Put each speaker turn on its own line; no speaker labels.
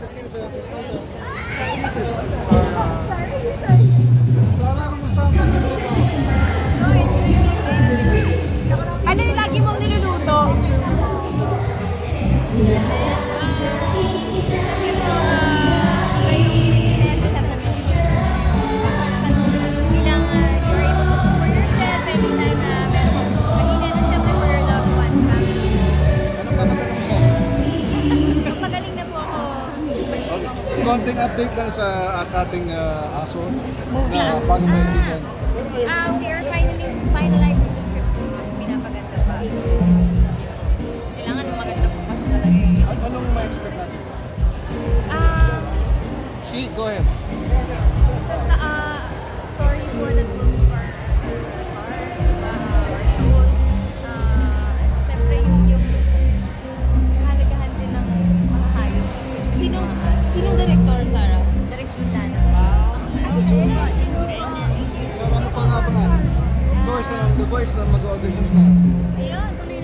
Ano yung lagi mong niluluto?
Konting update lang sa ating aso na paano maintindihan.
We are finalizing the script po. Mas pinapaganda pa. So, kailangan maganda po kasi talaga eh.
Anong ma-expect natin? Go ahead.
Sa story po na book or shows, siyempre yung halagahan din ng mga hayop.
Sinong director, Sarah?
Direction Lana. Wow. Thank you po.
So ano pa nga ba? The voice na mag-auditions na.
Ayun, tuloy